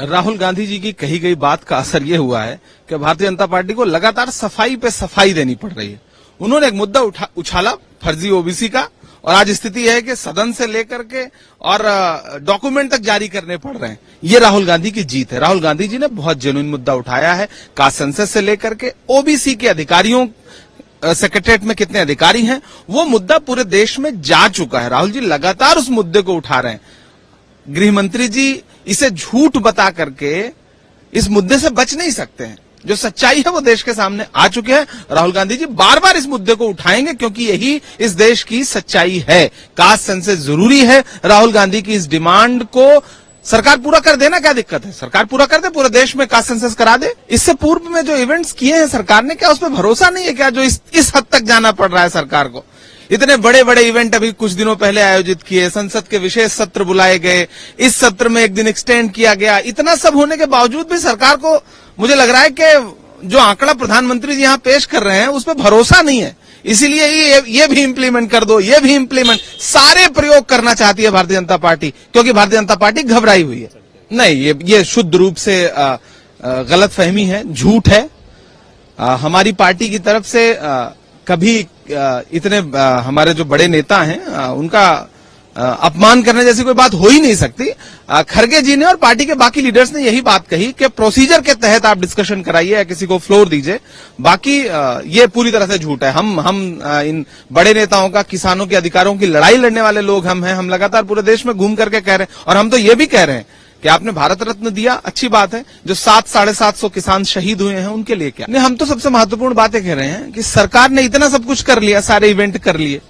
राहुल गांधी जी की कही गई बात का असर ये हुआ है कि भारतीय जनता पार्टी को लगातार सफाई पे सफाई देनी पड़ रही है। उन्होंने एक मुद्दा उछाला फर्जी ओबीसी का, और आज स्थिति है कि सदन से लेकर के और डॉक्यूमेंट तक जारी करने पड़ रहे हैं। ये राहुल गांधी की जीत है। राहुल गांधी जी ने बहुत जेन्युइन मुद्दा उठाया है। कास्ट सेंसस से लेकर के ओबीसी के अधिकारियों, सेक्रेटरीट में कितने अधिकारी हैं, वो मुद्दा पूरे देश में जा चुका है। राहुल जी लगातार उस मुद्दे को उठा रहे हैं। गृह मंत्री जी इसे झूठ बता करके इस मुद्दे से बच नहीं सकते हैं। जो सच्चाई है वो देश के सामने आ चुके हैं। राहुल गांधी जी बार बार इस मुद्दे को उठाएंगे क्योंकि यही इस देश की सच्चाई है। कास्ट सेंसस जरूरी है। राहुल गांधी की इस डिमांड को सरकार पूरा कर देना, क्या दिक्कत है? सरकार पूरा कर दे, पूरे देश में कास्ट सेंसस करा दे। इससे पूर्व में जो इवेंट्स किए हैं सरकार ने, क्या उस पर भरोसा नहीं है क्या, जो इस हद तक जाना पड़ रहा है सरकार को? इतने बड़े बड़े इवेंट अभी कुछ दिनों पहले आयोजित किए, संसद के विशेष सत्र बुलाए गए, इस सत्र में एक दिन एक्सटेंड किया गया। इतना सब होने के बावजूद भी सरकार को, मुझे लग रहा है कि जो आंकड़ा प्रधानमंत्री जी यहां पेश कर रहे हैं उस पर भरोसा नहीं है। इसीलिए ये भी इम्प्लीमेंट कर दो, ये भी इम्प्लीमेंट, सारे प्रयोग करना चाहती है भारतीय जनता पार्टी, क्योंकि भारतीय जनता पार्टी घबराई हुई है। नहीं, ये शुद्ध रूप से गलतफहमी है, झूठ है। हमारी पार्टी की तरफ से कभी इतने हमारे जो बड़े नेता हैं उनका अपमान करने जैसी कोई बात हो ही नहीं सकती। खरगे जी ने और पार्टी के बाकी लीडर्स ने यही बात कही कि प्रोसीजर के तहत आप डिस्कशन कराइए या किसी को फ्लोर दीजिए। बाकी ये पूरी तरह से झूठ है। हम इन बड़े नेताओं का, किसानों के अधिकारों की लड़ाई लड़ने वाले लोग हम हैं। हम लगातार पूरे देश में घूम करके कह रहे हैं, और हम तो ये भी कह रहे हैं कि आपने भारत रत्न दिया, अच्छी बात है। जो 700-750 किसान शहीद हुए हैं उनके लिए क्या? नहीं, हम तो सबसे महत्वपूर्ण बातें कह रहे हैं कि सरकार ने इतना सब कुछ कर लिया, सारे इवेंट कर लिए,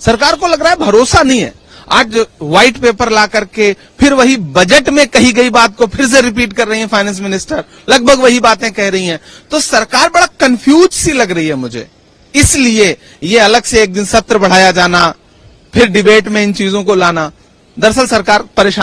सरकार को लग रहा है भरोसा नहीं है। आज व्हाइट पेपर ला करके फिर वही बजट में कही गई बात को फिर से रिपीट कर रही है फाइनेंस मिनिस्टर, लगभग वही बातें कह रही हैं। तो सरकार बड़ा कंफ्यूज सी लग रही है मुझे। इसलिए ये अलग से एक दिन सत्र बढ़ाया जाना, फिर डिबेट में इन चीजों को लाना, दरअसल सरकार परेशान